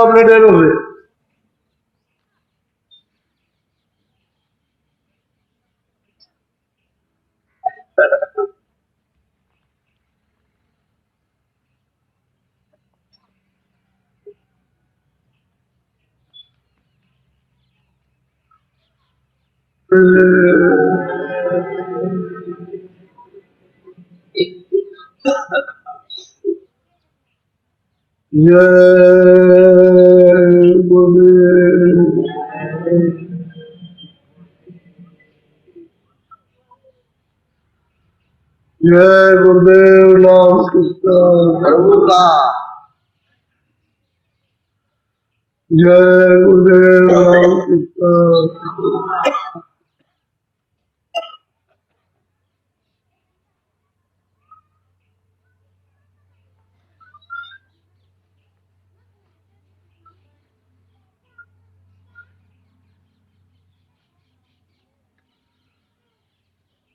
अपने डेरों से। जय गुरुदेव, जय गुरुदेव नाम कृष्ण जय गुरुदेव नाम कृष्ण।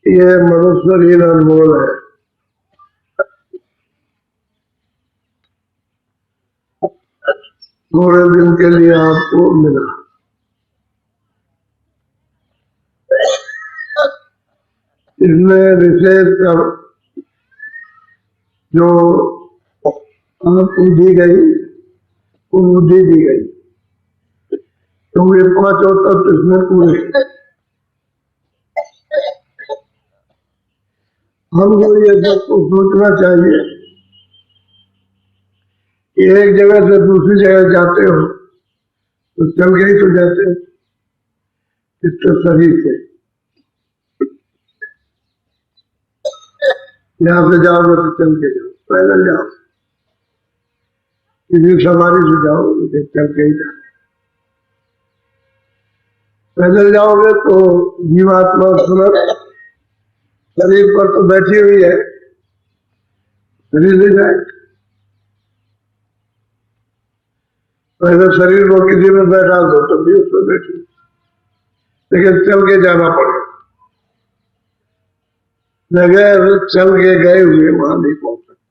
ये मनुष्य अनमोल है। थोड़े दिन के लिए आपको मिला, इसमें विशेष कर जो आपको दी गई वो बुद्धि दी गई, तो ये 5 तत्व इसमें पूरे। हमको ये सबको सोचना चाहिए कि एक जगह से दूसरी जगह जाते हो तो चल के ही तो जाते हो, इसके शरीर से। यहाँ से जाओगे तो चल के जाओ, पैदल जाओ, किसी सवारी से जाओ, चल के ही जाओ। पैदल जाओगे तो जीवात्मा सुरत शरीर पर तो बैठी हुई है, शरीर ले जाए। पहले शरीर को किसी में बैठा दो तो भी उस पर बैठी, लेकिन चल के जाना पड़ेगा। जगह चल के गए हुए वहां नहीं पहुंच सकते।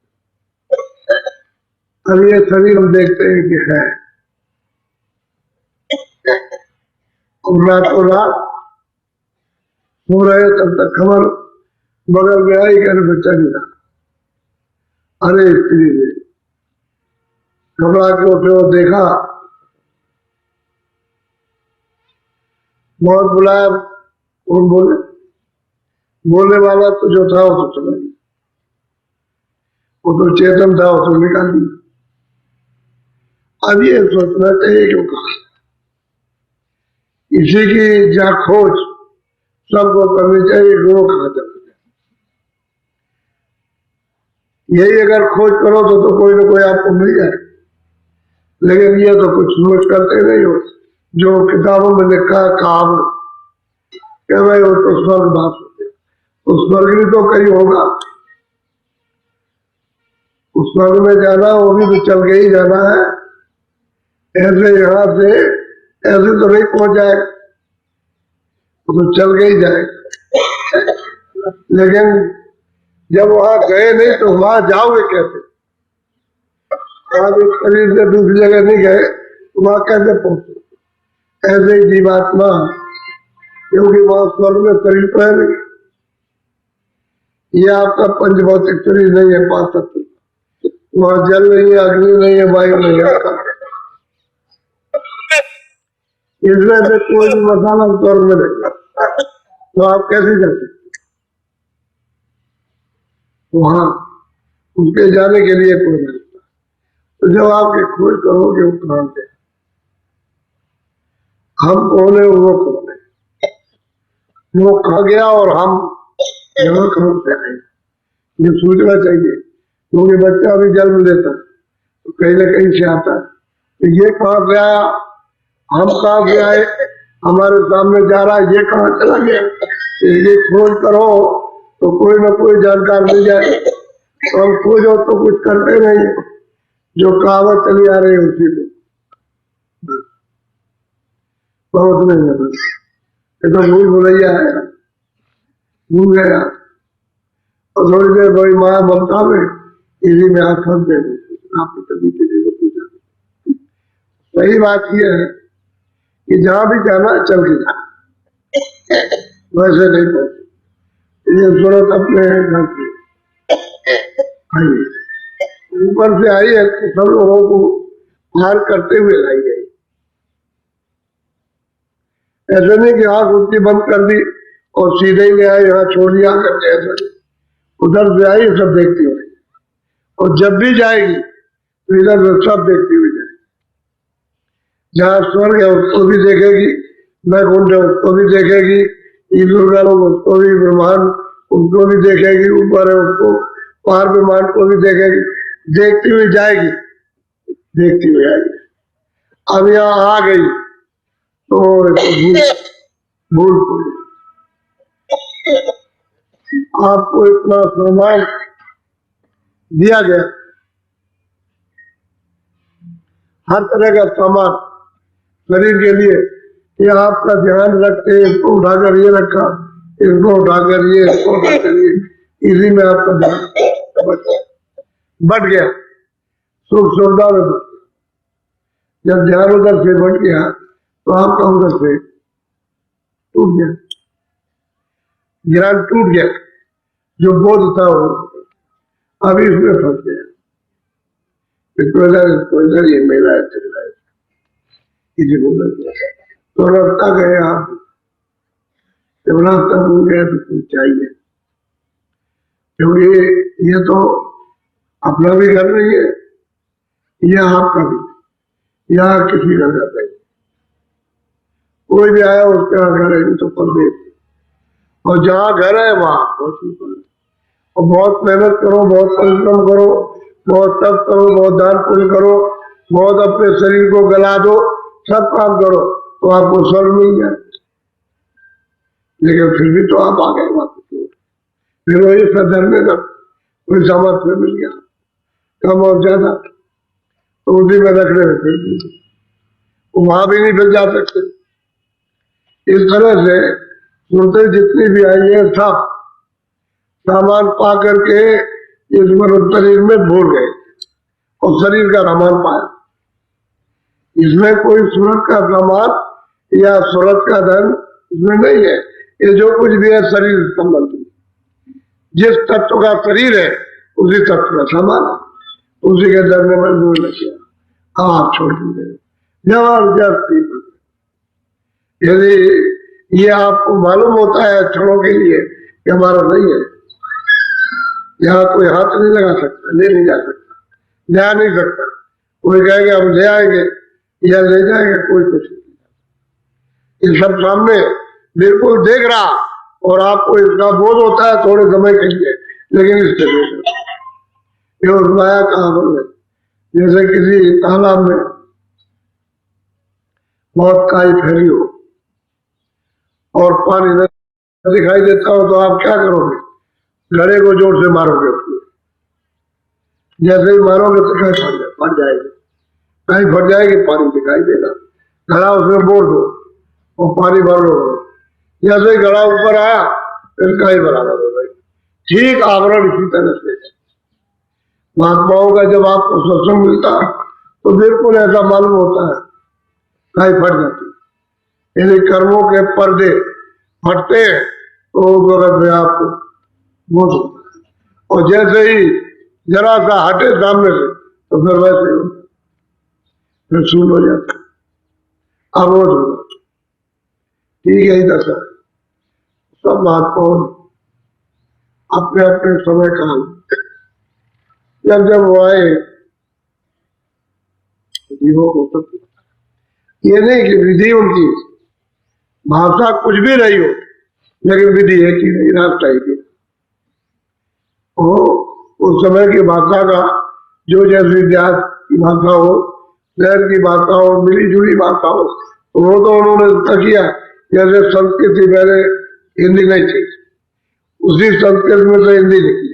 अब ये शरीर हम देखते हैं कि है, और रातों रात सो रहे तब तक खबर बगल में आई कर बच्चा गिरा। अरे स्त्री ने घबरा के उठे और देखा, बहुत बुलाया, कौन बोले? बोलने वाला तो जो था वो तो चला गया, वो तो चेतन था, उसको निकाल दिया। अब ये सोचना चाहिए क्यों कहा, इसी की जहाँ खोज सबको करनी चाहिए, गुरु कहा जाता है। यही अगर खोज करो तो कोई ना कोई आपको मिल जाए, लेकिन ये तो कुछ सोच करते नहीं हो। जो किताबों में लिखा है काम क्या भाई, वो तो स्वर्गवास होते, तो स्वर्ग भी तो कहीं होगा, उस स्वर्ग में जाना वो भी तो चल के ही जाना है। ऐसे यहाँ से ऐसे तो नहीं पहुंच जाए, तो चल के ही जाए। लेकिन जब वहां गए नहीं तो वहां जाओगे कैसे? आप एक शरीर से दूसरी जगह नहीं गए तो वहां कैसे पहुंचे? ऐसे ही जीवात्मा, क्योंकि वहां स्वर्ग में शरीर तो है नहीं, ये आपका पंचभौतिक शरीर नहीं है, 5 तत्व। वहां जल नहीं है, अग्नि नहीं है, वायु नहीं है, इसमें से कोई भी मसाला स्वर्ग में नहीं, तो आप कैसे जा सकते वहां? उसके जाने के लिए कोई नहीं। तो जब आपकी खोज करोगे वो कहां से, हम कौन है वो कौन है, वो कहा गया और हम यहाँ कहां से आए, ये सोचना चाहिए। क्योंकि बच्चा अभी जन्म लेता तो कहीं ना कहीं से आता है, तो ये कहां से आया, हम कहां से आए, हमारे सामने जा रहा है, ये कहां चला गया। ये खोज करो तो कोई ना कोई जानकार मिल जाए, तो हम खोजो तो कुछ करते नहीं, जो कहावत चली आ रही है उसी को बहुत नहीं है। ये तो भूल भुलैया है, भूल गया, और थोड़ी देर बड़ी माया ममता में इसी में हाथ फंस गए। आपने कभी किसी को पूछा सही बात यह है कि जहां भी जाना है चल के जाना, वैसे नहीं पहुंचे। ये सूरत अपने घर से आई, ऊपर से आई है तो सब लोगों को हार करते हुए लाई गई। ऐसे नहीं कि आंख उसकी बंद कर दी और सीधे ही ले आई, यहाँ छोड़ दिया करके, ऐसा उधर से आई सब देखती हुई, और जब भी जाएगी तो इधर सब देखती हुई जाएगी। जहाँ स्वर्ग है उसको भी देखेगी, वैकुंठ है उसको भी देखेगी, ईश्वर लोग उसको भी, ब्रह्मांड उसको भी देखेगी, ऊपर है उसको, पार ब्रह्मांड को भी देखेगी, देखती हुई जाएगी, देखती हुई आएगी। अब यहाँ आ गई तो भूल भूल आपको इतना सम्मान दिया गया, हर तरह का सामान शरीर के लिए, ये आपका ध्यान रखते, इसको उठाकर ये रखा, इसको उठाकर ये, इसको उठाकर ये, इसी में आपका ध्यान बढ़ गया, सुख सुविधा में बढ़ गया। जब ध्यान उधर से बढ़ गया तो आपका उधर से टूट गया, ज्ञान टूट गया, जो बोध था वो अभी इसमें फंस गया। इसको इधर ये मेला है, चल रहा है, किसी को तो रास्ता गए आप, जब रास्ता भूल गया तो कुछ चाहिए, क्योंकि ये तो अपना भी घर नहीं है, यह आपका भी, यहाँ किसी का घर नहीं, कोई भी आया उसका घर है तो परदेश, और जहाँ घर है वहां और बहुत मेहनत करो, बहुत परिश्रम करो, बहुत तप करो, बहुत दान पुण्य करो, बहुत अपने शरीर को गला दो, सब काम करो तो आपको स्वर्ग मिल जाए। लेकिन फिर भी तो आप आ गए वापस, फिर वही सधरने का कोई सामर्थ्य मिल गया, कम और ज्यादा, तो उसी में रखने में फिर वहां भी नहीं फिर जा सकते। इस तरह से सुनते जितनी भी आई है सब सामान पा करके इस शरीर में भूल गए और शरीर का सामान पाया। इसमें कोई सूरत का सामान या सूरत का धन इसमें नहीं है, ये जो कुछ भी है शरीर संबंधी, जिस तत्व का शरीर है उसी तत्व का सामान, उसी के धन में मजबूर लगे, आप छोड़ दीजिए जबरदस्ती। यदि ये आपको मालूम होता है क्षणों के लिए कि हमारा नहीं है, यहाँ कोई हाथ नहीं लगा सकता, ले नहीं जा सकता, जा नहीं सकता, कोई कहेगा हम ले आएंगे या ले जाएंगे, कोई कुछ नहीं। इस सब सामने बिल्कुल देख रहा और आपको इसका बोध होता है थोड़े समय के लिए, लेकिन इससे ये उठवाया कहाँ पर, जैसे किसी तालाब में बहुत काई फैली हो और पानी न दिखाई देता हो तो आप क्या करोगे, घड़े को जोर से मारोगे, जैसे ही मारोगे तो क्या फट जाएगी, कहीं फट जाएगी, पानी दिखाई देगा, घड़ा उसमें बोर दो और पानी भर लो, जैसे ही घड़ा ऊपर आया फिर कहीं बराबर हो गई। ठीक आवरण इसी तरह से महात्माओं का जब आपको सत्संग मिलता तो बिल्कुल ऐसा मालूम होता है, कहीं फट जाती, यदि कर्मों के पर्दे फटते हैं तो उस वक्त में आपको बोध होता है, और जैसे ही जरा सा हटे सामने से तो फिर वैसे फिर शून्य हो जाता है, अवोध हो जाता। ठीक है, ही दशा सब महात्माओं अपने अपने समय काल जब जब वो आए जीवों को सब, ये नहीं कि विधि उनकी भाषा कुछ भी रही हो, लेकिन विधि एक ही नहीं, रास्ता एक ही। उस समय की भाषा का जो जैसे इतिहास की भाषा हो, शहर की भाषा हो, मिली जुली भाषा हो, वो तो उन्होंने किया। जैसे संस्कृत से पहले हिंदी नहीं थी, उसी संस्कृत में से हिंदी निकली,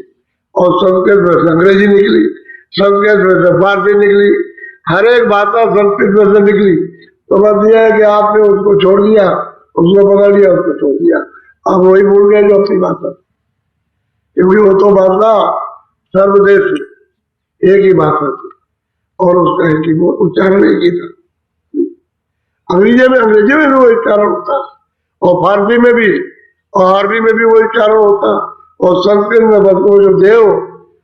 और संस्कृत में से अंग्रेजी निकली, संस्कृत में से फारसी निकली, हर एक भाषा संस्कृत में से निकली। तो बस यह है कि आपने उसको छोड़ दिया, उसको पकड़ लिया, उसको छोड़ दिया, अब वही भूल गए जो अपनी भाषा, क्योंकि वो तो भाषा सर्वदेश एक ही भाषा थी और उसका एक ही उच्चारण एक ही था। अंग्रेजी में भी वही उच्चारण होता, और फारसी में भी, और अरबी में भी वही उच्चारण होता, और संस्कृत में बस वो जो देव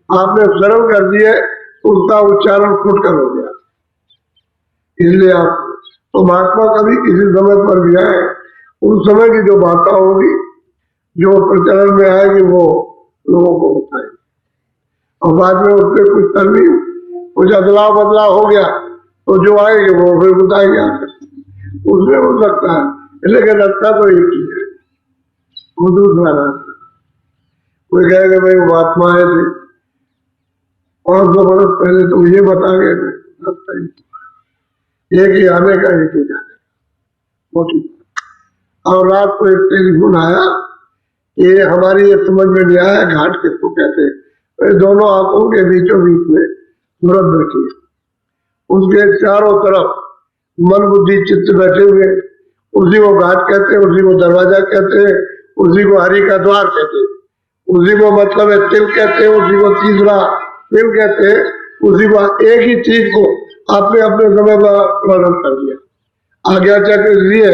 आपने सरल कर दिए उसका उच्चारण फुटकर हो गया। इसलिए आप तो महात्मा कभी किसी समय पर भी आए, उस समय की जो बातें होगी, जो प्रचलन में आएगी, वो लोगों को बताए, और बाद में उससे कुछ तरमीम, कुछ अदलाव बदलाव हो गया तो जो आएंगे वो फिर बताएंगे, उसमें हो सकता है, लेकिन रखता तो एक ही है, वो दूसरा रास्ता। कोई कहेगा भाई महात्मा आए थे 500 बरस पहले, तो ये बता गए थे, एक ही आने का एक ही जाने का। और रात को एक टेलीफोन आया, ये हमारी ये समझ में नहीं आया, घाट किसको कहते हैं, दोनों आंखों के बीचों बीच में सूरत बैठी है, उसके चारों तरफ मन बुद्धि चित्त बैठे हुए, उसी को घाट कहते हैं, उसी को दरवाजा कहते हैं, उसी को हरि का द्वार कहते हैं, उसी को मतलब है तिल कहते हैं, उसी को तीसरा तिल कहते हैं, उसी को एक ही चीज को आपने अपने समय पर वर्णन कर दिया। आज्ञा चक्र लिए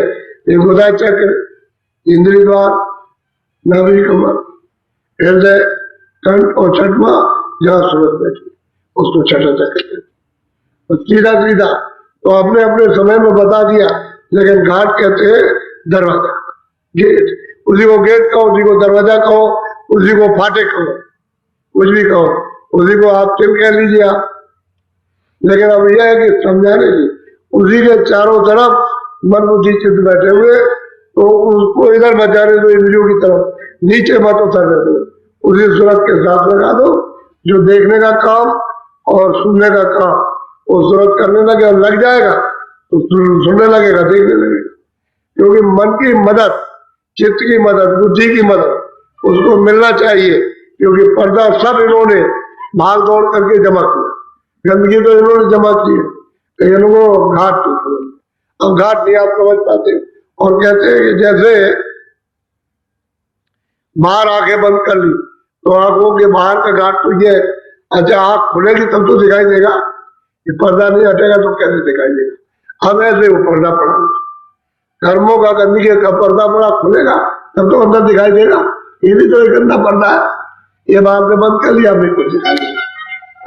एक उदय चक्र, इंद्रिय द्वार, नाभि कमल, हृदय, कंठ और छठवा जहाँ सूरत बैठी उसको छठा चक्र, सीधा सीधा तो आपने अपने समय में बता दिया। लेकिन घाट कहते हैं दरवाजा, गेट, उसी को गेट कहो, उसी को दरवाजा कहो, उसी को फाटक कहो, कुछ भी कहो, उसी को आप तिल कह लीजिए आप। लेकिन अब यह है कि समझाने की, उसी के चारों तरफ मन बुद्धि चित्त बैठे हुए, तो उसको इधर बचाने दो, इंद्रियों की तरफ नीचे मत उतरने दो, उसी सूरत के साथ लगा दो, जो देखने का काम और सुनने का काम, वो सूरत करने लगे और लग जाएगा तो सुनने लगेगा, देखने लगेगा। क्योंकि मन की मदद, चित्त की मदद, बुद्धि की मदद उसको मिलना चाहिए, क्योंकि पर्दा सब इन्होंने भाग दौड़ करके जमा किया, गंदगी तो इन्होंने जमा की है, इनको घाट नहीं, अब घाट नहीं आप समझ पाते। और कहते हैं कि जैसे बाहर आंखें बंद कर ली तो आंखों के बाहर का घाट तो ये, अच्छा आंख खुलेगी तब तो दिखाई देगा, ये पर्दा नहीं हटेगा तो कैसे दिखाई देगा। अब ऐसे वो पर्दा पड़ा, कर्मों का गंदगी का पर्दा पड़ा, खुलेगा तब तो अंदर दिखाई देगा, ये भी तो एक गंदा पर्दा है, ये बाहर से बंद कर लिया अभी कुछ दिखाई देगा।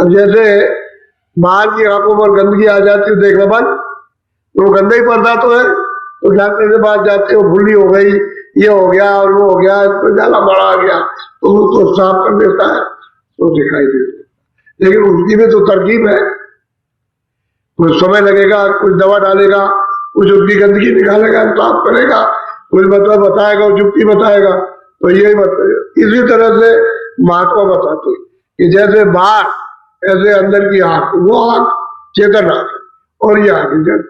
अब जैसे बाहर की आंखों पर गंदगी आ जाती है देखना बंद, तो गंदा ही पर्दा तो है, तो डॉक्टर के पास जाते हो, भूली हो गई, ये हो गया और वो हो गया, तो ज्यादा बड़ा आ गया, तो उसको साफ कर देता है तो दिखाई देता है। लेकिन उसकी भी तो तरकीब है, कुछ समय लगेगा, कुछ दवा डालेगा, कुछ उसकी गंदगी निकालेगा, साफ करेगा, कुछ मतलब बताएगा, जुक्ति बताएगा, तो यही बताएगा। इसी तरह से महात्मा बताते कि जैसे बाहर ऐसे अंदर की आंख, वो आंख चेतन आंख, और ये आंख जड़,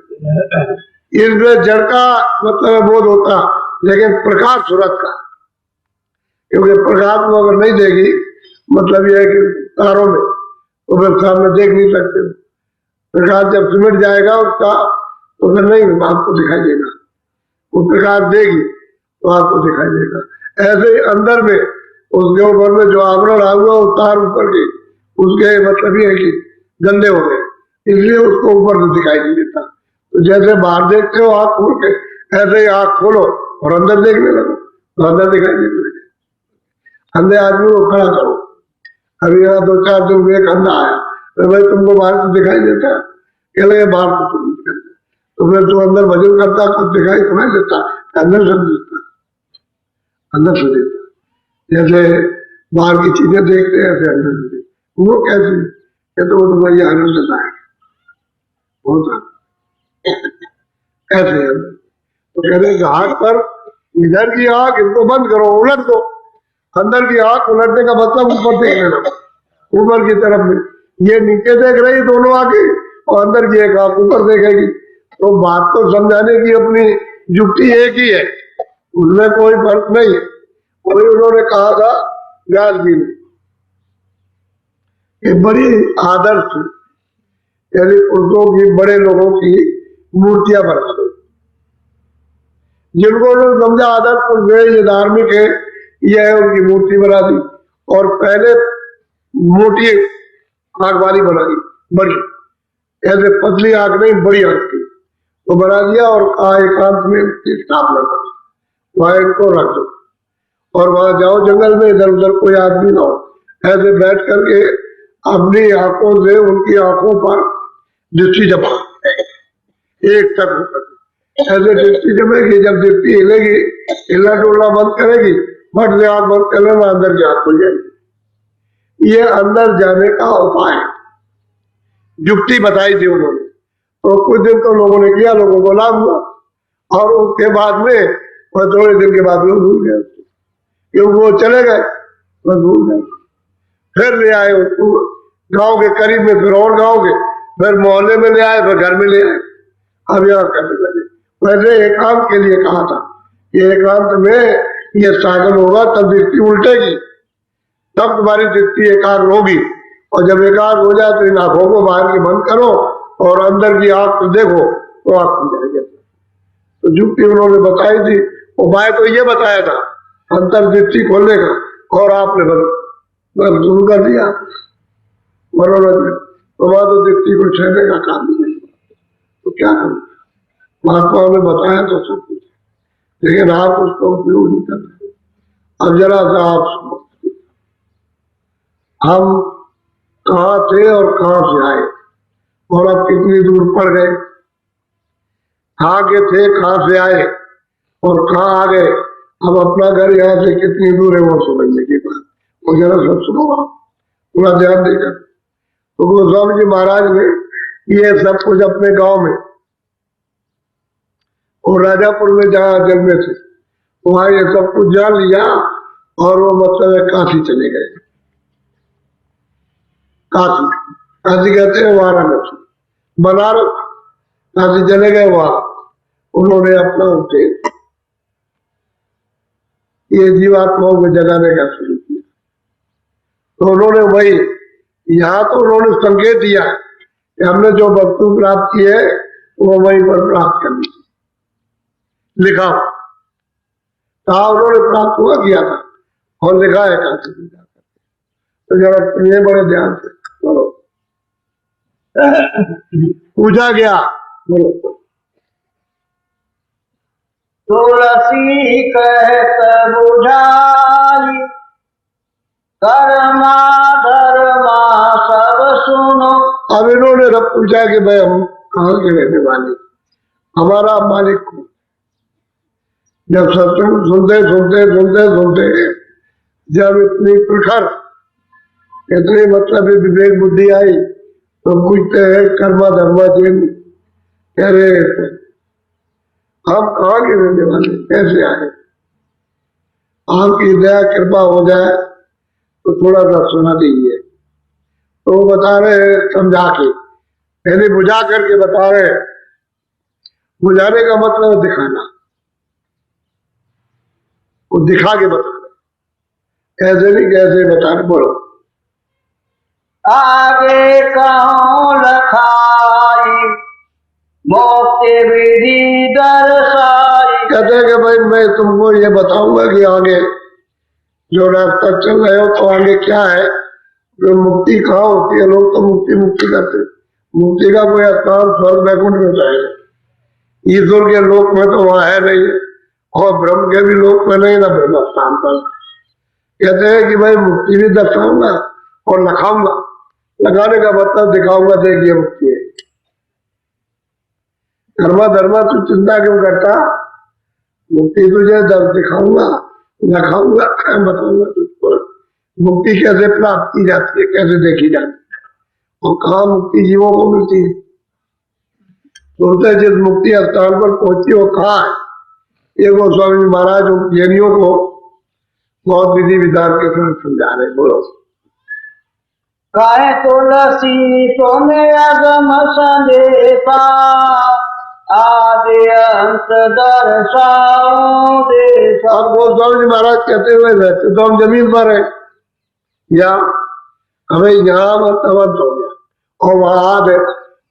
इसमें जड़ का मतलब बोध होता, लेकिन प्रकाश सूरत का, क्योंकि प्रकाश को अगर नहीं देगी मतलब यह है कि तारों में, तो फिर सामने देख नहीं सकते, प्रकाश जब सिमट जाएगा उसका तो फिर नहीं आपको दिखाई देगा, वो प्रकाश देगी तो आपको दिखाई देगा। ऐसे ही अंदर में उसके ऊपर में जो आवरण आ हुआ वो तार ऊपर की, उसके मतलब ये है कि गंदे हो गए, इसलिए उसको ऊपर से दिखाई नहीं देता। तो जैसे बाहर देखते हो आंख खोल के, ऐसे ही आंख खोलो और अंदर देखने लगो तो अंदर दिखाई देने लगे। अंधे आदमी को खड़ा करो, अभी यहाँ 2-4 दिन एक अंधा आया, तो भाई तुमको बाहर से दिखाई देता है, कह लगे बाहर से तुम दिखाई, तो फिर तुम अंदर भजन करता कुछ दिखाई तो नहीं देता, अंदर से देता, अंदर से देता। जैसे बाहर की चीजें देखते हैं ऐसे अंदर से देखते, वो कैसे कहते वो तो भाई आनंद देता है, बहुत ऐसे तो कहते हैं घाट पर इधर की आंख इनको बंद करो, उलट दो, अंदर की आंख उलटने का मतलब ऊपर देखने लगा, ऊपर की तरफ में, ये नीचे देख रही दोनों आंखें और अंदर की एक आंख ऊपर देखेगी। तो बात तो समझाने की अपनी युक्ति एक ही है, उसमें कोई फर्क नहीं है। वही उन्होंने कहा था व्यास जी ने कि बड़ी आदर्श, यानी पुरुषों की, बड़े लोगों की मूर्तियां बना दो, जिनको उन्होंने समझा आदर्श पुरुष है, ये धार्मिक है, यह है, उनकी मूर्ति बना दी। और पहले मोटी आंख वाली बनाई, बड़ी, ऐसे पतली आंख नहीं, बड़ी आंख थी, तो बना दिया और कहा एकांत में स्थापना करो, वहां इनको रख दो और वहां जाओ जंगल में, इधर उधर कोई आदमी ना हो, ऐसे बैठ करके अपनी आंखों से उनकी आंखों पर दृष्टि जमा, एक तक ऐसे दृष्टि जमेगी, जब दृष्टि हिलेगी, हिलना डोलना बंद करेगी, फट से आंख बंद कर लेना, अंदर की आंख खुल जाएगी। ये अंदर जाने का उपाय युक्ति बताई थी उन्होंने। तो कुछ दिन तो लोगों ने किया, लोगों को लाभ हुआ, और उसके बाद में वह थोड़े दिन के बाद लोग भूल गए, क्योंकि वो चले गए, वह भूल गए। फिर ले आए उसको गांव के करीब में, फिर और गांव के, फिर मोहल्ले में ले आए, फिर घर में ले आए, अब यहाँ करने लगे। वैसे एकांत के लिए कहा था, ये एकांत में ये साधन होगा तब दृष्टि उल्टेगी, तब तुम्हारी दृष्टि एकाग्र होगी, और जब एकाग्र हो जाए तो इन आंखों को बाहर की बंद करो और अंदर की आंख देखो तो आंख खुल जाएगी। तो युक्ति उन्होंने बताई थी, उपाय तो ये बताया था अंतर्दृष्टि खोलने का, और आपने बस शुरू कर दिया मनोरंजन, तो वहां तो दृष्टि को छेड़ने का काम नहीं, तो क्या करूँ, महात्माओं ने बताया तो सब कुछ, लेकिन आप उसका उपयोग नहीं कर रहे। अब जरा सा आप सुनो, हम कहाँ थे और कहाँ से आए, और अब कितनी दूर पड़ गए, कहाँ के थे, कहाँ से आए और कहाँ आ गए, अब अपना घर यहाँ से कितनी दूर है वो समझने की बात, वो जरा सब सुनो आप पूरा ध्यान देकर। तो गोस्वामी जी महाराज ने ये सब कुछ अपने गांव में और राजापुर में जहाँ जन्मे थे वहां ये सब कुछ जान लिया, और वो मतलब काशी चले गए। काशी, काशी कहते हैं वाराणसी, बनारस, काशी चले गए, वहां उन्होंने अपना उठे ये जीवात्माओं को जगाने का शुरू किया। तो उन्होंने वही, यहाँ तो उन्होंने संकेत दिया कि हमने जो वस्तु प्राप्त की है वो वहीं पर प्राप्त करनी, लिखा कहा उन्होंने प्राप्त हुआ किया था और लिखा है काशी में जाकर। तो जरा ये बड़े ध्यान से बोलो, पूछा गया, बोलो। तुलसी कहत बुझाई, कर्मा धर्मा सब सुनो। अब इन्होंने रब पूछा कि भाई हम कहाँ के रहने वाले, हमारा मालिक कौन। जब सत्संग सुनते सुनते सुनते सुनते जब इतनी प्रखर, इतनी मतलब विवेक बुद्धि आई, तो पूछते हैं कर्मा धर्मा चेन, कह रहे हम कहाँ के रहने वाले, कैसे आए, आपकी दया कृपा हो जाए तो थोड़ा सा सुना दीजिए। तो वो बता रहे समझा के, यानी बुझा करके बता रहे, बुझाने का मतलब दिखाना, वो दिखा के बता रहे, ऐसे नहीं कैसे बता रहे, बोलो। आगे कहूँ लखाई, मोक्ति विधि दर्शाई। कहते हैं कि भाई मैं तुमको ये बताऊंगा कि आगे जो रास्ता चल रहे हो तो आगे क्या है, जो मुक्ति कहाँ होती है। लोग तो मुक्ति मुक्ति करते, मुक्ति का कोई स्थान स्वर्ग वैकुंठ में जाएगा, ईश्वर के लोक में तो वहां है नहीं, और ब्रह्म के भी लोक में नहीं, ना ब्रह्म स्थान पर। कहते हैं कि भाई मुक्ति भी दर्शाऊंगा और लखाऊंगा, लगाने का मतलब दिखाऊंगा, देखिए मुक्ति है। धर्मा धर्मा तू चिंता क्यों करता, मुक्ति तुझे दर्द दिखाऊंगा, लखाऊंगा, बताऊंगा तुझको मुक्ति कैसे प्राप्त की जाती है, कैसे देखी जाती है, और कहाँ मुक्ति जीवों को मिलती है। सुनते जिस मुक्ति स्थान पर पहुंची वो कहाँ है, ये गोस्वामी महाराज ज्ञानियों को बहुत विधि विधान के साथ समझा रहे। बोलो। कहे तुलसी सोने अगम संदेशा, आदि अंत दर्शाओ देशा। अब गोस्वामी महाराज कहते हुए रहते तो हम जमीन पर है, या हमें यहाँ अंत हो गया और वहां आध है,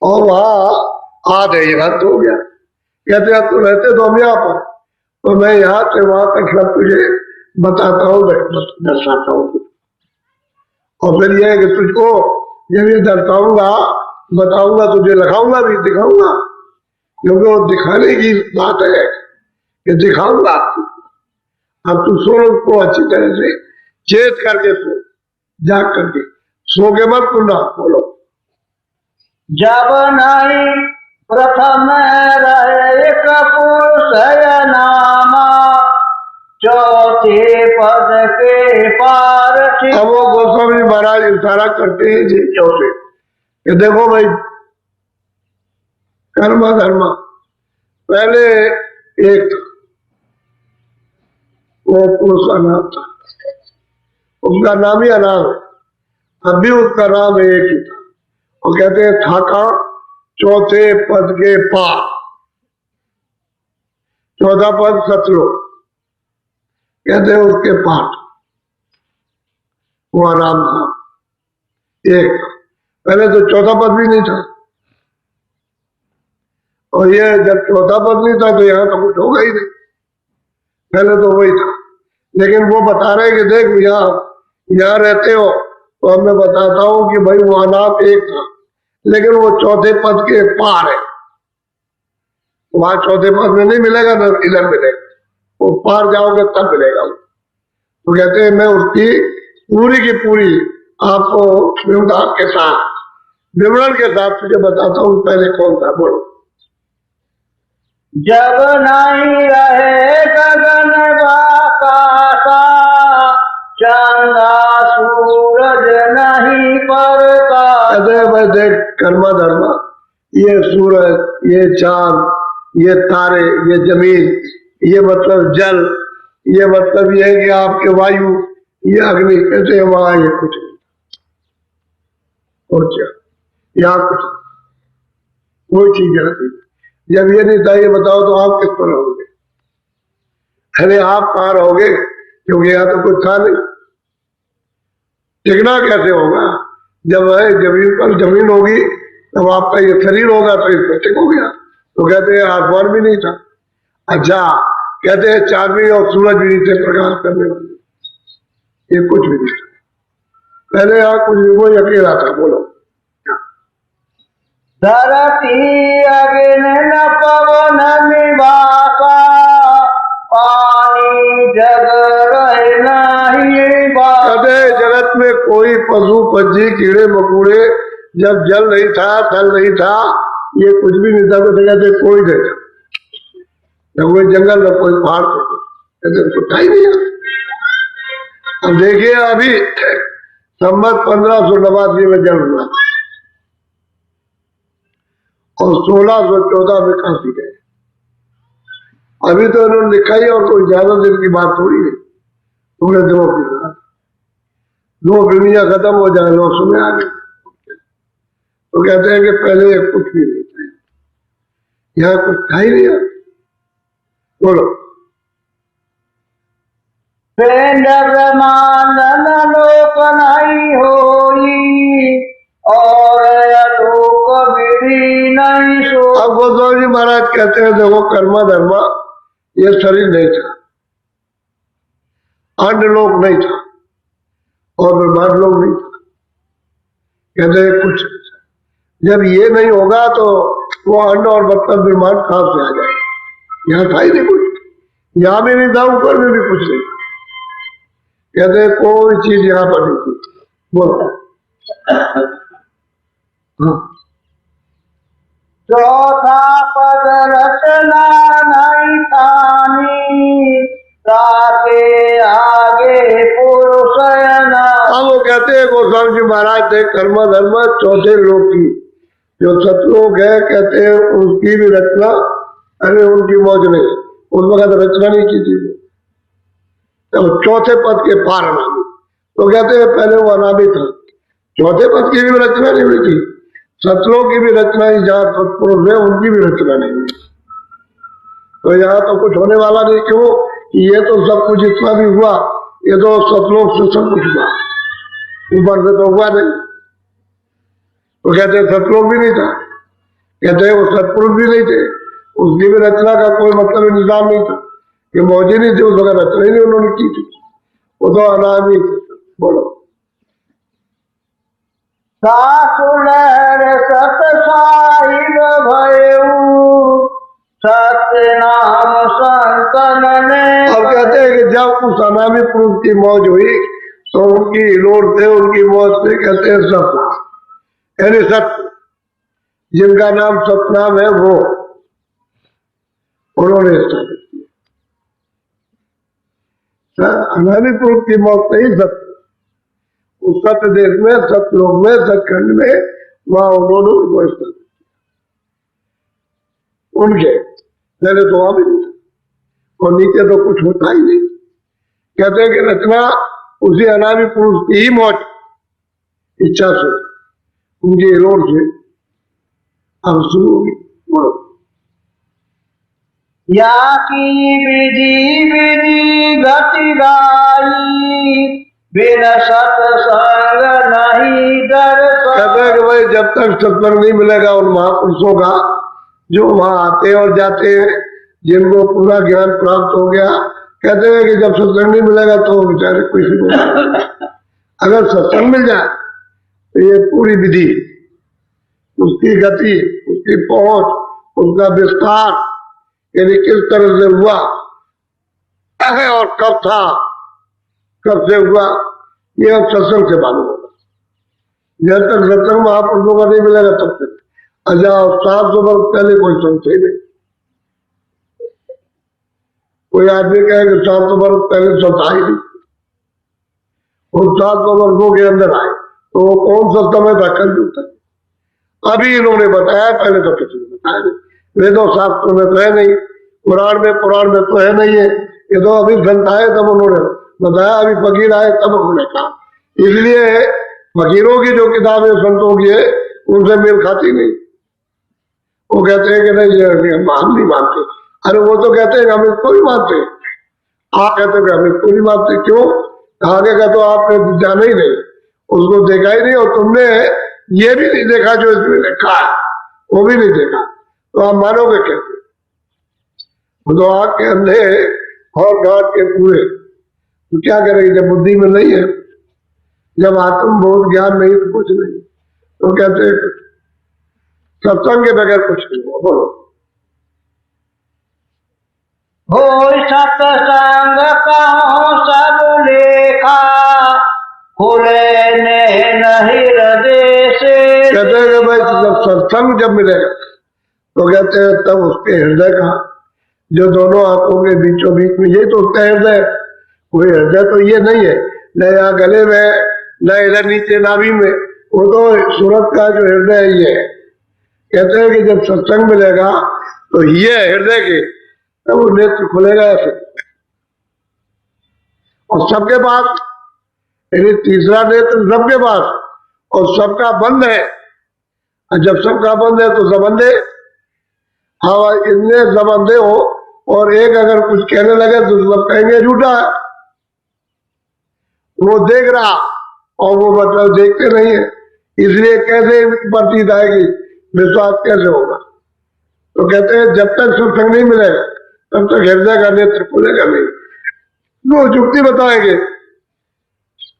और वहां आध है, यहाँ हो गया। कहते हैं तो रहते तो हम यहाँ पर, तो मैं यहाँ से वहां तक सब तुझे बताता हूँ, दर्शाता हूँ, और फिर यह है कि तुझको जब ये दर्शाऊंगा, बताऊंगा, तुझे लखाऊंगा भी, दिखाऊंगा, क्योंकि वो दिखाने की बात है कि दिखाऊंगा आपको। अब तू सो को अच्छी तरह से चेत करके सो, जाग करके सो के मत पुनः बोलो। जब नहीं प्रथम रहे एक पुरुष नामा, चौथे पद के पार। अब वो गोस्वामी महाराज इशारा करते हैं जी चौथे कि देखो भाई, कर्म धर्म पहले एक था, वो पुरुष का नाम था, उसका नाम ही अनाम है, अब भी उसका नाम एक ही था। और कहते हैं था का चौथे पद के पार, चौथा पद सतलोक, कहते हैं उसके पार वो आराम था एक। पहले तो चौथा पद भी नहीं था, और ये जब चौथा पद नहीं था तो यहाँ तो कुछ होगा ही नहीं, पहले तो वही था। लेकिन वो बता रहे कि देख यहाँ रहते हो तो अब मैं बताता हूं कि भाई वो अनाम एक था, लेकिन वो चौथे पद के पार है। वहां चौथे पद में नहीं मिलेगा ना, इधर मिलेगा, वो पार जाओगे तब मिलेगा। तो कहते हैं मैं उसकी पूरी की पूरी आपको विवरण के साथ तुझे बताता हूँ पहले कौन था, बोलो। जब नहीं रहे गगन आकाशा, चंदा सूरज नहीं पड़ता। कहते भाई देख कर्मा धर्मा, ये सूरज, ये चांद, ये तारे, ये जमीन, ये मतलब जल, ये मतलब ये है कि आपके वायु, ये अग्नि, कहते हैं वहां ये कुछ नहीं और क्या, यहाँ कुछ कोई चीज रहती। जब ये नहीं था ये बताओ तो आप किस पर रहोगे? अरे आप कहाँ रहोगे, क्योंकि यहाँ तो कुछ था नहीं। टिकना कैसे होगा? जब है जमीन पर जमीन होगी तब आपका ये शरीर होगा तो इस पर टिको गया। तो कहते हैं आसमान भी नहीं था। अच्छा, कहते हैं चांदनी और सूरज भी नहीं थे प्रकाश करने वाले, ये कुछ भी नहीं था पहले, यहाँ कुछ भी, वही अकेला था। बोलो। धरती अग्नि न पवन निवासा, पानी जग रहे नहीं बासा। कहते हैं जगत में कोई पशु पक्षी कीड़े मकोड़े, जब जल नहीं था, थल नहीं था, ये कुछ भी नहीं था, तो कहते कोई नहीं था, न कोई जंगल न कोई पहाड़, कहते कुछ था ही नहीं। अब देखिए अभी संवत 1589 में जन्म हुआ और 1614 में काशी गए। अभी तो इन्होंने लिखा ही, और कोई ज्यादा दिन की बात थोड़ी है। थोड़े दिनों की बात, 2 दुनिया खत्म हो जाए लोग सुने आ गए। तो कहते हैं कि पहले कुछ भी नहीं था, यहाँ कुछ था ही नहीं। बोलो। पिंड ब्रह्मांड लोक नहीं होई, और लोक विधि नहीं सो। अब गोस्वामी जी महाराज कहते हैं देखो कर्मा धर्मा, ये शरीर नहीं था, अंड लोक नहीं था, और ब्रह्मांड लोक नहीं था, कहते हैं कुछ नहीं था। जब ये नहीं होगा तो वो अंड और मतलब ब्रह्मांड कहां से आ जाएगा? यहाँ था ही नहीं कुछ, यहाँ भी नहीं था, ऊपर में भी कुछ नहीं था, कहते हैं कोई चीज यहाँ पर नहीं थी। बोलो। हाँ। चौथा पद रचना नहीं थानी, ताके आगे पुरुष ना। अब वो कहते हैं गोस्वामी जी महाराज थे कर्म धर्म चौथे लोक की, जो सतलोक है, कहते हैं उसकी भी रचना, अरे उनकी मौज नहीं, उस वक्त रचना नहीं की थी, तो चौथे पद के पार अनामी। तो कहते हैं पहले वो अनामी था, चौथे पद की भी रचना नहीं हुई थी, सतलोक की भी रचना ही, जहाँ सतपुरुष है उनकी भी रचना नहीं हुई। तो यहाँ तो कुछ होने वाला नहीं, क्यों कि ये तो सब कुछ इतना भी हुआ, ये तो सतलोक से सब कुछ हुआ, ऊपर से तो हुआ नहीं। तो कहते हैं सतलोक भी नहीं था, कहते हैं वो सतपुरुष भी नहीं थे, उसकी भी रचना का कोई मतलब निजाम नहीं था, कि मौजी नहीं थी उस वक्त, रचना ही नहीं उन्होंने की थी, वो तो अनामी थे। बोलो। सासुलर सत साहिब भयऊ, सत्य नाम संतन ने। अब कहते हैं कि जब उस अनामी पुरुष की मौज हुई तो उनकी लोर से उनकी मौज से कहते हैं सतनाम, यानी सत्य, जिनका नाम सतनाम है वो उन्होंने स्थापित किया। अनामी पुरुष की मौत से ही सत्य, उस सत्य देश में, सतलोक में, सचखंड में, वहां उन्होंने उनको स्थापित किया। उनके पहले तो वहां भी नहीं था और नीचे तो कुछ होता ही नहीं। कहते हैं कि रचना उसी अनामी पुरुष की ही मौत इच्छा से, उनकी रोड से अब शुरू होगी। बोलो। या की विधि विधि गति गाई, बिन सत्संग नहीं दर्शन। कहते हैं कि भाई जब तक सत्संग नहीं मिलेगा उन महापुरुषों का जो वहां आते और जाते हैं, जिनको पूरा ज्ञान प्राप्त हो गया, कहते हैं कि जब सत्संग नहीं मिलेगा तो बेचारे किसी को अगर सत्संग मिल जाए तो ये पूरी विधि, उसकी गति, उसकी पहुंच, उसका विस्तार, यानी किस तरह से हुआ है और कब था, कब से हुआ, ये अब सत्संग से मालूम होगा। जब तक सत्संग महापुरुषों का नहीं मिलेगा तब तक। अच्छा, 700 वर्ष पहले कोई संत थे नहीं। कोई आदमी कहे कि 700 वर्ष पहले संत आए नहीं, उन 700 वर्षों के अंदर आए तो वो कौन सा समय था? कलयुग था। अभी इन्होंने बताया, पहले तो किसी ने बताया नहीं। वेदों शास्त्रों में तो है नहीं, पुराण में तो है नहीं है। ये तो अभी संत आए तब उन्होंने बताया, अभी फकीर आए तब उन्होंने कहा। इसलिए फकीरों की जो किताबें संतों की है उनसे मेल खाती नहीं। वो कहते हैं कि नहीं हम नहीं मानते। अरे वो तो कहते हैं हम इसको भी मानते, आप कहते हैं हम इसको नहीं मानते। क्यों? आगे का तो आपने जाना ही नहीं, उसको देखा ही नहीं, और तुमने ये भी नहीं देखा जो इसमें लिखा है, वो भी नहीं देखा, तो आप मानोगे कैसे? तो आग के अंधे और घाट के पूरे, तो क्या करेंगे जब बुद्धि में नहीं है, जब आत्मबोध ज्ञान नहीं तो कुछ नहीं। तो कहते हैं सत्संग के बगैर कुछ नहीं हो। बोलो। हो सत्संग कहो सब लेखा, खुले ने नहीं हृदय से। कहते हैं कि भाई जब सत्संग जब मिलेगा तो कहते हैं तब उसके हृदय का, जो दोनों आंखों के बीचों बीच में, यही तो उसका हृदय। कोई हृदय तो ये नहीं है, न यहाँ गले में, न इधर नीचे नाभि में, वो तो सूरत का जो हृदय ये है। कहते हैं कि जब सत्संग मिलेगा तो ये हृदय के, तब वो नेत्र खुलेगा ऐसे। और सबके पास, यानी तीसरा नेत्र सबके पास, और सबका बंद है। और जब सबका बंद है तो सबंधे, हाँ इतने सबंधे हो, और एक अगर कुछ कहने लगे तो सब कहेंगे झूठा है। वो देख रहा और वो मतलब देखते नहीं है, इसलिए कैसे प्रतीत आएगी, विश्वास कैसे होगा? तो कहते हैं जब तक सत्संग नहीं मिलेगा तब तक हृदय का नेत्र खुलेगा नहीं। वो युक्ति बताएंगे,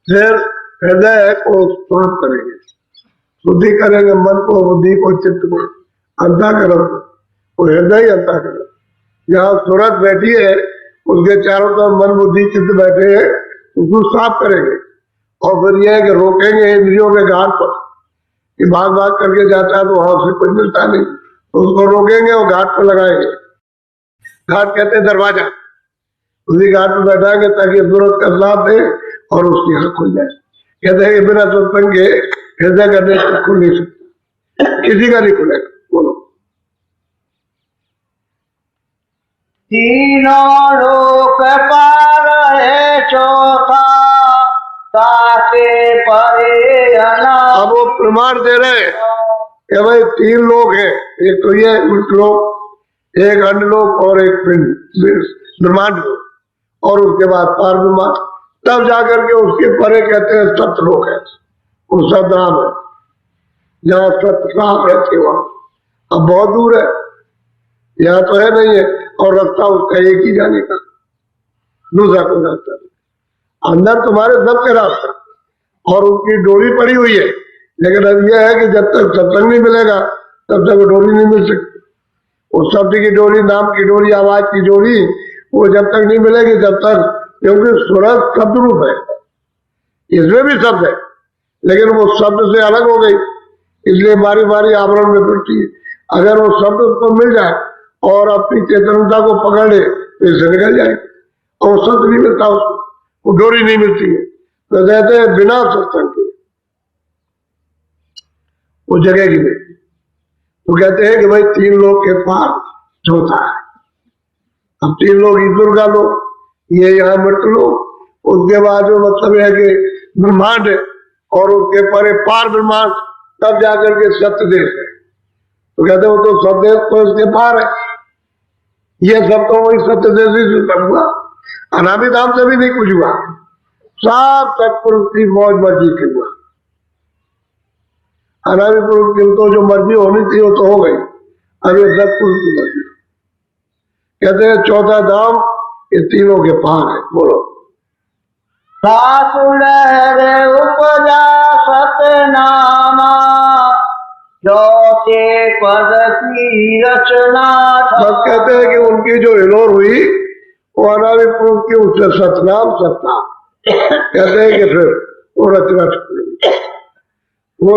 फिर हृदय को साफ करेंगे, शुद्धि करेंगे, मन को, बुद्धि को, चित्त को, अंतःकरण को, वो हृदय ही अंतःकरण। जहाँ सूरत बैठी है उसके चारों तरफ मन, बुद्धि, चित्त बैठे हैं, उसको साफ करेंगे। और फिर यह है कि रोकेंगे इंद्रियों के घाट पर, कि भाग भाग करके जाता है तो वहां से कुछ मिलता नहीं, तो उसको रोकेंगे और घाट पर लगाएंगे। घाट कहते हैं दरवाजा, उसी घाट पर बैठाएंगे ताकि सूरत का साथ दे और उसकी आंख खुल जाए। कहते हैं कि बिना सत्संग के हृदय का नेत्र खुल नहीं सकता, किसी का नहीं खुलेगा। बोलो। तीनों लोक पार है चौथा, ताके परे अनाथ। अब वो प्रमाण दे रहे हैं कि भाई 3 लोग हैं, एक तो ये लोक, एक अन्य लोक और एक ब्रह्मांड लोक, और उसके बाद पार ब्रह्मांड, तब जाकर के उसके परे कहते हैं सतलोक है, वो सतधाम है, जहाँ सत्य साफ रहते वहां। अब बहुत दूर है, यहाँ तो है नहीं है, और रास्ता उसका एक ही जाने का, दूसरा कोई रास्ता नहीं। अंदर तुम्हारे सबके रास्ता और उनकी डोरी पड़ी हुई है, लेकिन अब यह है कि जब तक सत्संग नहीं मिलेगा तब तक डोरी नहीं मिल सकती। उस शब्द की डोरी, नाम की डोरी, आवाज की डोरी वो जब तक नहीं मिलेगी तब तक, क्योंकि सूरज शब्द रूप है, इसमें भी शब्द है लेकिन वो शब्द से अलग हो गई, इसलिए बारी बारी आवरण में फिरती है। अगर वो शब्द उसको मिल जाए और अपनी चेतनता को पकड़ ले तो इससे निकल जाए, और शब्द नहीं मिलता उसको, वो डोरी नहीं मिलती है, तो कहते हैं बिना सत्संग के वो जगह की नहीं। तो कहते हैं कि भाई तीन लोग के पार चौथा है। अब तीन लोग ईश्वर का लोग, ये यहाँ मृत लोग, उसके बाद जो मतलब है कि ब्रह्मांड है, और उसके परे पार ब्रह्मांड, तब जाकर के सत्य देश है। तो कहते हो तो सत्य देश तो इसके पार है, ये सब तो वही सत्य देश ही से हुआ, अनामी धाम से भी नहीं कुछ हुआ, सब सत्पुरुष की मौज मर्जी के हुआ। अनामी पुरुष की तो जो मर्जी होनी थी वो तो हो गई, अब ये सत्पुरुष की मर्जी। कहते हैं चौथा धाम ये तीनों के पार है। बोलो। सासुलहर उपजा सतनामा, चौथे पद की रचना। बस कहते हैं कि उनकी जो हिलोर हुई वो अनामी पुरुष की उससे सतनाम सतनाम कहते हैं कि फिर वो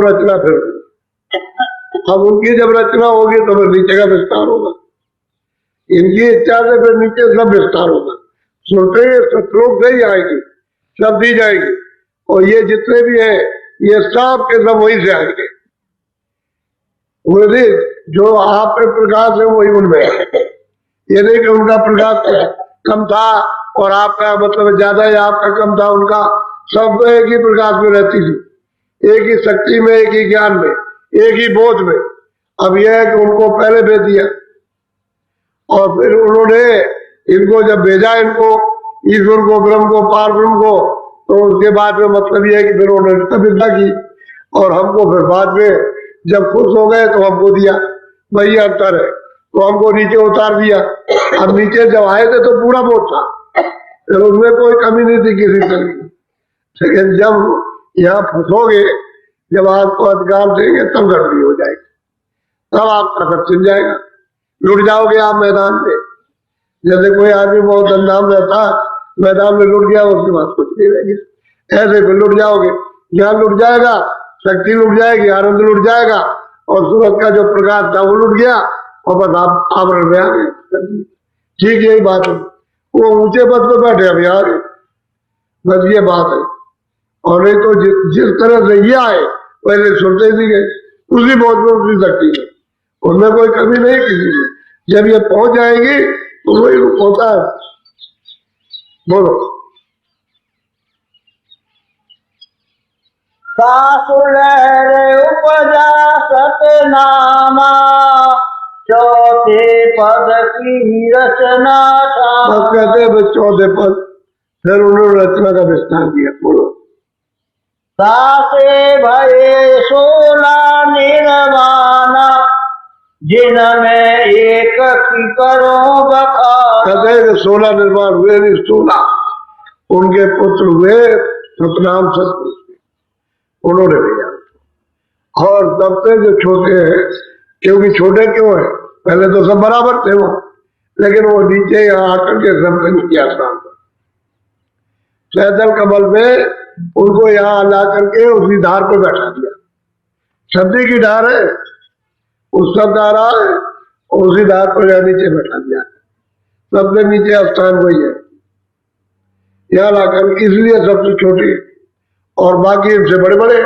रचना फिर अब उनकी जब रचना होगी तो फिर नीचे का विस्तार होगा, इनकी इच्छा से फिर नीचे सब विस्तार होगा। सुनते सतलोक से ही आएगी, सब दी जाएगी, और ये जितने भी है ये सब के सब वही से आएंगे। बोले जो आप में प्रकाश है वही उनमें है, ये नहीं कि उनका प्रकाश कम था और आपका मतलब ज्यादा है, आपका कम था, उनका सब एक ही प्रकाश में रहती थी, एक ही शक्ति में, एक ही ज्ञान में, एक ही बोध में। अब यह है कि उनको पहले भेज दिया और फिर उन्होंने इनको जब भेजा, इनको ईश्वर को, ब्रह्म को, पार ब्रह्म को, तो उसके बाद में मतलब यह है कि फिर उन्होंने तपस्या की और हमको फिर बाद में जब खुश हो गए तो हमको दिया, वही अंतर है, तो हमको नीचे उतार दिया। अब नीचे जब आए थे तो पूरा बोध था, तो उसमें कोई कमी नहीं थी किसी तरह की, लेकिन जब यहाँ फंसोगे, जब आपको अधिकार देंगे तब गड़बड़ी हो जाएगी, तब आपका सब छिन जाएगा, लुट जाओगे आप मैदान में। जैसे कोई आदमी बहुत धनधाम रहता, मैदान में लुट गया, उसके बाद कुछ नहीं रह गया, ऐसे फिर लुट जाओगे, ज्ञान लुट जाएगा, शक्ति लुट जाएगी, आनंद लुट जाएगा, और सूरज का जो प्रकाश था वो लुट गया, और बस आप आवरण में आ गए। ठीक यही बात है, वो ऊंचे पद पर बैठे अभी आ गए, बस ये बात है। और नहीं तो जिस तरह से ये आए पहले सुनते ही गए, उसी बहुत में उसी शक्ति है, उनमें कोई कमी नहीं किसी में। जब ये पहुंच जाएगी तो वही होता है। बोलो। सासुलहर उपजा सतनामा, चौथे पद की रचना। बस कहते हैं चौथे पद, फिर उन्होंने रचना का विस्तार किया। बोलो। सासे भये 16 निर्वाणा, जिनमें एक की करो बखान। कहते हैं 16 निर्माण हुए, 16 उनके पुत्र हुए सतनाम सतपुरुष, उन्होंने भेजा। और तब से जो छोटे हैं, क्योंकि छोटे क्यों है, पहले तो सब बराबर थे वो, लेकिन वो नीचे यहाँ आकर के सबसे नीचे आसान था, सैदल कमल में उनको यहाँ ला करके उसी धार पर बैठा दिया, सब्जी की धार है, उस सब धार है, उसी धार पर यहाँ नीचे बैठा दिया, सबसे नीचे स्थान वही है, यहाँ लाकर, इसलिए सबसे छोटी और बाकी इनसे बड़े बड़े,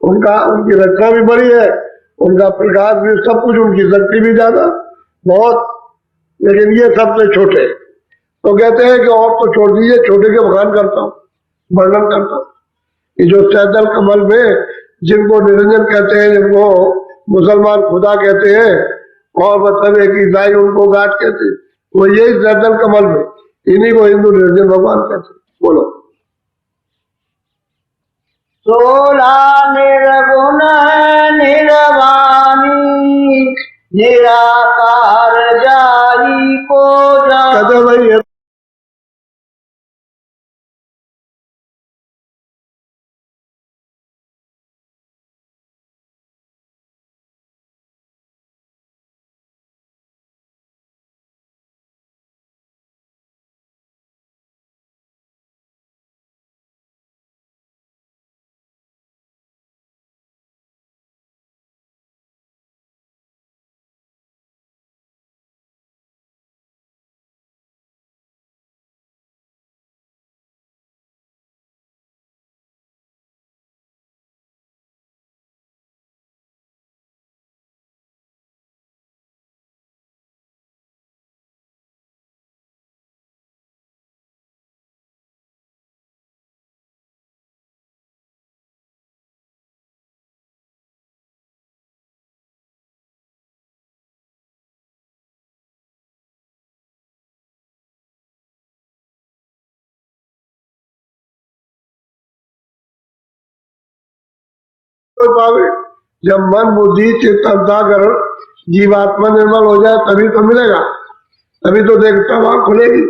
उनका उनकी रचना भी बड़ी है, उनका प्रकाश भी, सब कुछ, उनकी शक्ति भी ज्यादा बहुत, लेकिन ये सबसे छोटे। तो कहते हैं कि और तो छोड़ दीजिए, छोटे के बखान करता हूँ, वर्णन करता हूँ कि जो सैदल कमल में जिनको निरंजन कहते हैं, जिनको मुसलमान खुदा कहते हैं, और मतलब एक ईसाई उनको गाट कहते हैं, वो यही सैदल कमल में, इन्हीं को हिंदू निरंजन भगवान कहते हैं। बोलो। 16 निर्गुण निर्वाणी, निराकार जाई को जान। कहते भाई हो पावे। जब मन बुद्धि चित्त अंतःकरण जीवात्मा निर्मल हो जाए तभी तो मिलेगा, तभी तो देखता वहां खुलेगी।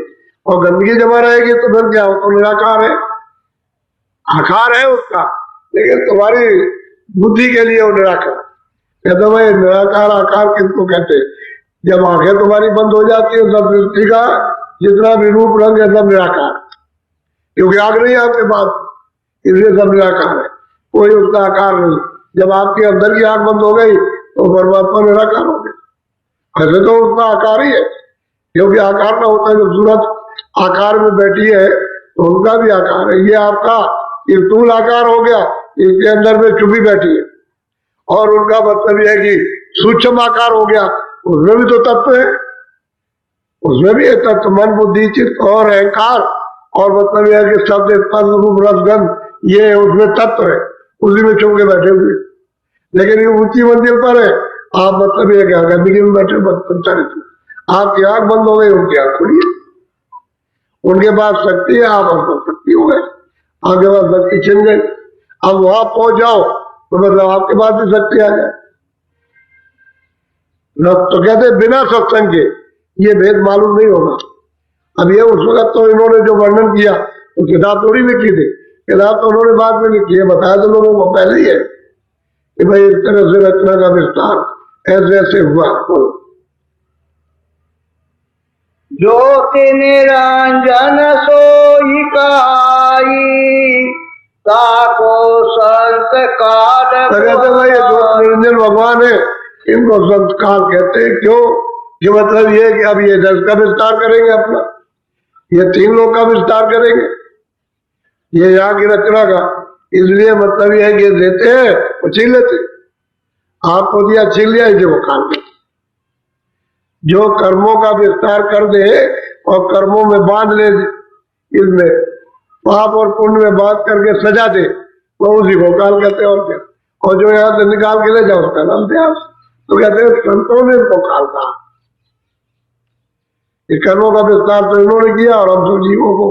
और गंदगी जमा रहेगी तो फिर क्या हो, तो निराकार है, आकार है उसका, लेकिन तुम्हारी बुद्धि के लिए वो निराकार। कहते भाई निराकार आकार किसको कहते हैं? जब आंखें तुम्हारी बंद हो जाती है सब सृष्टि का जितना भी रूप रंग है सब निराकार, क्योंकि आग नहीं आपके पास, इसलिए सब निराकार है, कोई उसका आकार नहीं। जब आपके अंदर की आंख बंद हो गई तो परमात्मा निराकार हो गया। ऐसे तो उसका आकार ही है, क्योंकि आकार ना होता है। जब सूरज आकार में बैठी है तो उनका भी आकार है। ये आपका ये स्थूल आकार हो गया, इसके अंदर में चुपी बैठी है। और उनका मतलब यह है कि सूक्ष्म आकार हो गया, उसमें भी तो तत्व है, उसमें भी है तत्व, मन बुद्धि चित्त और अहंकार। और मतलब यह है कि शब्द स्पर्श रूप रस गंध ये उसमें तत्व है, उसी में छुप के बैठे हुए। लेकिन ये ऊंची मंजिल पर है, आप मतलब ये क्या गंदगी में बैठे पंचायत, आपकी आंख बंद हो गई, उनकी आंख खुली है। उनके पास शक्ति है, आप शक्ति हो गए, आपके पास शक्ति छिन गई। अब वहां पहुंच जाओ तो मतलब आपके पास भी शक्ति आ जाए। तो कहते बिना सत्संग के ये भेद मालूम नहीं होगा। अब ये उस वक्त तो इन्होंने जो वर्णन किया तो किताब थोड़ी लिखी थी, किताब तो उन्होंने बाद में लिखी है, बताया तो लोगों को पहले ही है कि भाई इस तरह से रचना का विस्तार ऐसे ऐसे हुआ। ज्योति निरंजन सोई कहाई, ताको संत काल भाई ज्योति निरंजन भगवान है, इनको संत काल कहते हैं। क्यों? कि मतलब ये कि अब ये जग का विस्तार करेंगे अपना, ये तीन लोग का विस्तार करेंगे, ये यहाँ की रचना का। इसलिए मतलब ये है कि देते हैं वो छीन लेते, आपको दिया छीन लिया, इसे वो खा लेते। जो कर्मों का विस्तार कर दे और कर्मों में बांध ले, इसमें पाप और पुण्य में बांध करके सजा दे, वो उसी को काल कहते हैं। और क्या? और जो यहाँ से निकाल के ले जाओ उसका नाम त्याग। तो कहते हैं संतों ने इसको काल कहा। कर्मों का विस्तार तो इन्होंने किया और हम सब जीवों को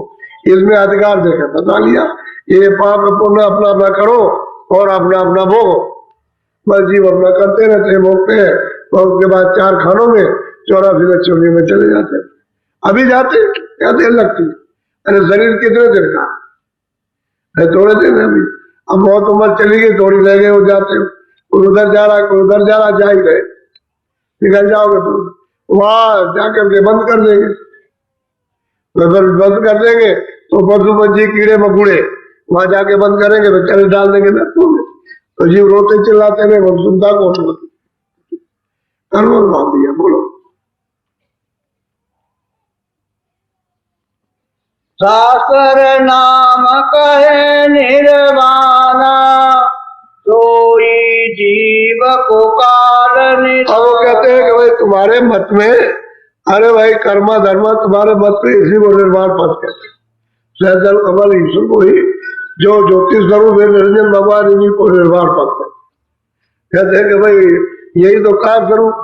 इसमें अधिकार देकर बता लिया, ये पाप पुण्य अपना अपना करो और अपना अपना भोगो। बस जीव अपना करते रहते हैं, भोगते हैं, और उसके बाद 4 खानों में 84 लक्ष्मी में चले जाते हैं। अभी जाते क्या देर लगती है? अरे शरीर कितने दिन का है? थोड़े दिन। अभी अब बहुत उम्र चली गई, थोड़ी रह गए हो जाते हो, कोई उधर जा रहा कोई उधर जा रहा, जा ही गए, निकल जाओगे तो वहां जाकर के बंद कर देंगे। अगर बंद कर देंगे तो पशु पंछी कीड़े मकोड़े वहां जाके बंद करेंगे तो चले डाल देंगे नरकों में। तो जीव रोते चिल्लाते रहे, वो सुनता कौन होती? कर्म बांध दिया। बोलो शास्त्र नाम कहे निर्वाणा, सोई जीव को कारण। अब वो कहते हैं कि भाई तुम्हारे मत में, अरे भाई कर्मा धर्मा तुम्हारे मत में इसी को निर्वाण पद कहते हैं। सहजल कमल ईश्वर को ही जो ज्योतिष स्वरूप है निरंजन भगवान, इन्हीं को निर्वाण पद कहते हैं। कि भाई यही तो कार्य स्वरूप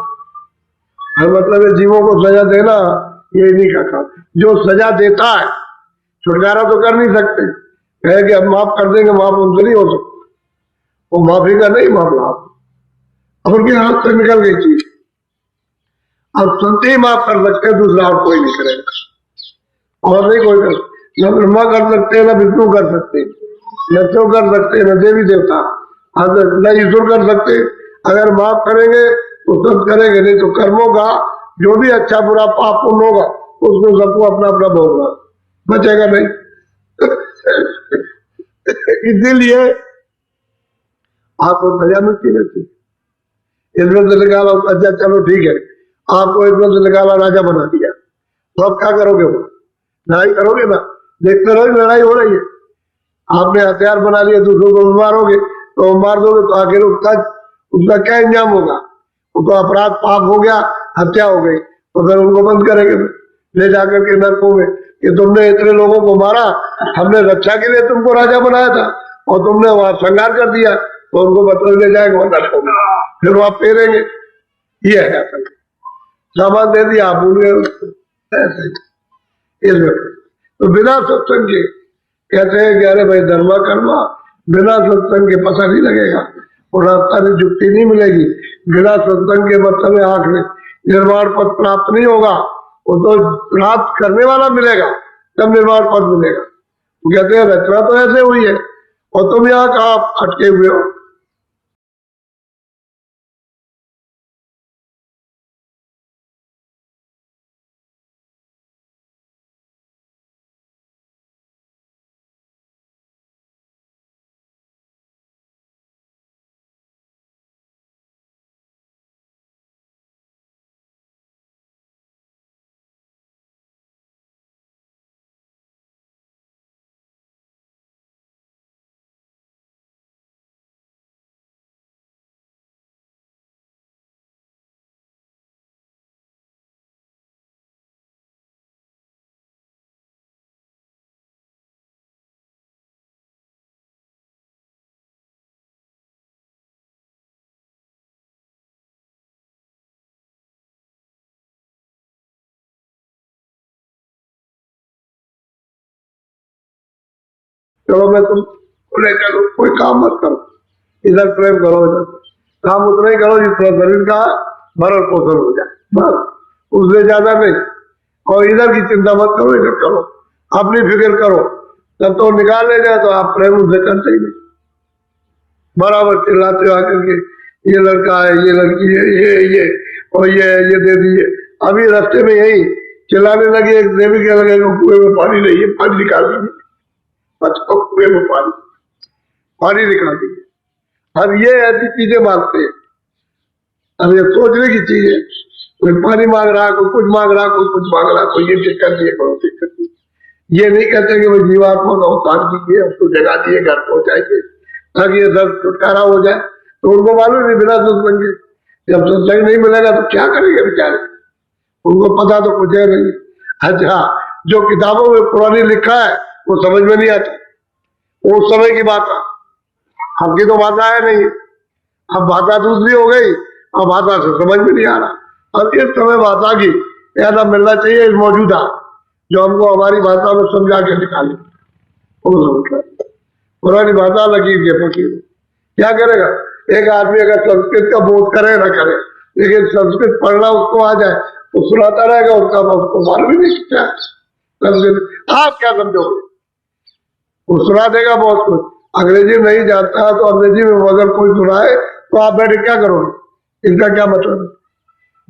है, मतलब जीवों को सजा देना ये इन्हीं का काम। जो सजा देता है छुटकारा तो कर नहीं सकते, कहे कि हम माफ कर देंगे, माफ उनसे नहीं हो सकता, वो माफी का नहीं मामला। अब उनके हाथ से निकल गई चीज, अब संत ही माफ कर सकते, दूसरा और कोई नहीं करेगा। और नहीं कोई कर, न ब्रह्मा कर सकते, न विष्णु कर सकते, न शिव कर सकते, न देवी देवता, न ईश्वर कर सकते। अगर माफ करेंगे तो सब करेंगे, नहीं तो कर्मों का जो भी अच्छा बुरा पाप पुण्य होगा उसको सबको अपना अपना भोगना, बचेगा नहीं। इसीलिए आपको सजा मिलती रहती, इसमें से निकाला, अच्छा चलो ठीक है, आपको इसमें से निकाला, राजा बना दिया, तो अब क्या करोगे? वो लड़ाई करोगे ना, देखते रहोगे लड़ाई हो रही है, आपने हथियार बना लिया, दूसरों को मारोगे तो मार दोगे तो आखिर उसका क्या इंजाम होगा? वो तो अपराध पाप हो गया, हत्या हो गई, तो फिर उनको बंद करेंगे ले जाकर के नरकों में कि तुमने इतने लोगों को मारा, हमने रक्षा के लिए तुमको राजा बनाया था और तुमने वहां संहार कर दिया, तो उनको मतलब ले जाएंगे वहां नरकों में, फिर वहां फेरेंगे। ये है सामान दे दिया, आप भूल गए ऐसे। तो बिना सत्संग के कहते हैं कि अरे भाई धर्मा कर्मा बिना सत्संग के पता नहीं लगेगा। पूर्णता नियुक्ति नहीं मिलेगी, बिना सत्संग के मतलब आंख में निर्वाण पद प्राप्त नहीं होगा। वो तो प्राप्त करने वाला मिलेगा तब निर्वाण पद मिलेगा। वो कहते हैं रचना तो ऐसे हुई है और तुम यहाँ कहाँ अटके हुए हो। चलो मैं तुम ले चलो, कोई काम मत करो, इधर प्रेम करो, इधर काम उतना ही करो जितना शरीर का भरण पोषण हो जाए, बस उससे ज्यादा नहीं। और इधर की चिंता मत करो, इधर करो, अपनी फिक्र करो। जब तो निकाल ले जाए तो आप प्रेम उनसे करते ही नहीं, बराबर चिल्लाते हो आकर के ये लड़का है, ये लड़की है, ये और ये दे दीजिए। अभी रास्ते में यही चिल्लाने लगे, एक देवी के लगे कुएं में पानी नहीं है, पानी निकाल दीजिए, कुएं में पानी निकाल दीजिए। अब ये ऐसी चीजें मांगते हैं, अब ये सोचने की चीज है। कोई पानी मांग रहा, कोई कुछ मांग रहा, कोई कुछ मांग रहा, कोई ये दिक्कत नहीं है, कोई दिक्कत नहीं। ये नहीं कहते कि भाई जीवात्मा का अवतार कीजिए, उसको जगा दिए, घर पहुंचाइए ताकि ये सब छुटकारा हो जाए। तो उनको मालूम नहीं बिना सत्संग के, जब सत्संग नहीं मिलेगा तो क्या करेंगे बेचारे, उनको पता तो कुछ है नहीं। अच्छा, जो किताबों में पुरानी लिखा है वो समझ में नहीं आता, उस समय की बात है, आपकी तो भाषा है नहीं। अब भाषा दूसरी हो गई, अब भाषा से समझ में नहीं आ रहा। अब इस समय भाषा की ऐसा मिलना चाहिए मौजूदा, जो हमको हमारी भाषा में समझा के निकाले। पुरानी भाषा लगी है फकीर, क्या करेगा? एक आदमी अगर संस्कृत का बोध करे ना करे, लेकिन संस्कृत पढ़ना उसको आ जाए तो सुनाता रहेगा, उसका उसको मालूम ही नहीं क्या संस्कृत। आप क्या समझोगे? वो सुना देगा बहुत कुछ। अंग्रेजी नहीं जानता तो अंग्रेजी में अगर कोई सुनाए तो आप बैठे क्या करोगे? इनका क्या मतलब है?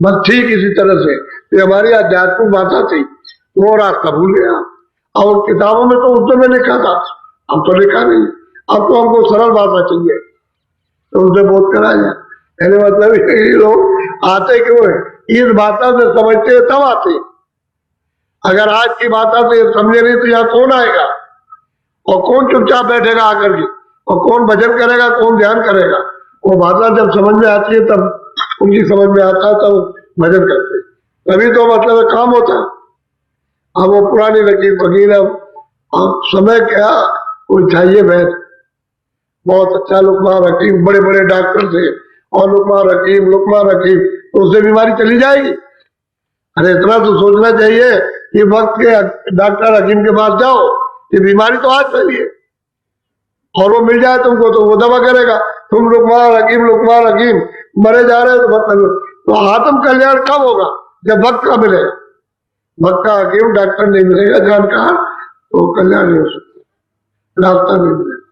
बस ठीक इसी तरह से ये हमारी आध्यात्मिक भाषा थी, वो रास्ता भूल गया। और किताबों में तो उस समय लिखा था, अब तो लिखा नहीं। अब तो हमको सरल भाषा चाहिए, तो उनसे बोध कराया जाए। यानी मतलब ये लोग आते क्यों है? इस भाषा से समझते हैं तब आते हैं। अगर आज की भाषा से समझे नहीं तो यहाँ कौन आएगा? और कौन चुपचाप बैठेगा आकर के? और कौन भजन करेगा, कौन ध्यान करेगा? वो भाषा जब समझ में आती है तब उनकी समझ में आता है, तब भजन करते, तभी तो मतलब काम होता है। अब वो पुरानी लकीर फकीर, अब समय क्या, कोई चाहिए बैठ, बहुत अच्छा लुकमान हकीम, बड़े बड़े डॉक्टर थे, और लुकमान हकीम, तो उससे बीमारी चली जाएगी? अरे इतना तो सोचना चाहिए कि वक्त के डॉक्टर हकीम के पास जाओ, ये बीमारी तो आज फैली है, और वो मिल जाए तुमको तो वो दवा करेगा। तुम लुकमान हकीम मरे जा रहे हो, तो मतलब तो आत्म कल्याण कब होगा? जब वक्त का मिलेगा। वक्त का हकीम डॉक्टर नहीं मिलेगा, जानकार, तो कल्याण नहीं हो सकता, रास्ता नहीं मिलेगा,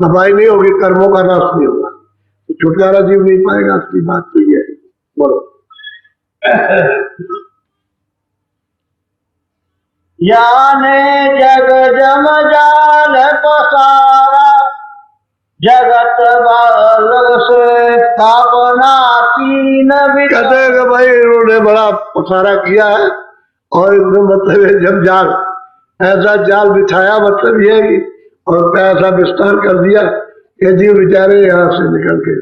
सफाई नहीं होगी, कर्मों का नाश नहीं होगा, तो छुटकारा जीव नहीं पाएगा। असली बात तो ये है। बोलो। याने जग जम जाल पसारा, जगत बालक से स्थापना तीन। कहते हैं कि भाई इन्होंने बड़ा पसारा किया है, और इन्होंने मतलब जब जाल, ऐसा जाल बिछाया, मतलब ये है कि और ऐसा विस्तार कर दिया कि जीव बेचारे यहाँ से निकल के।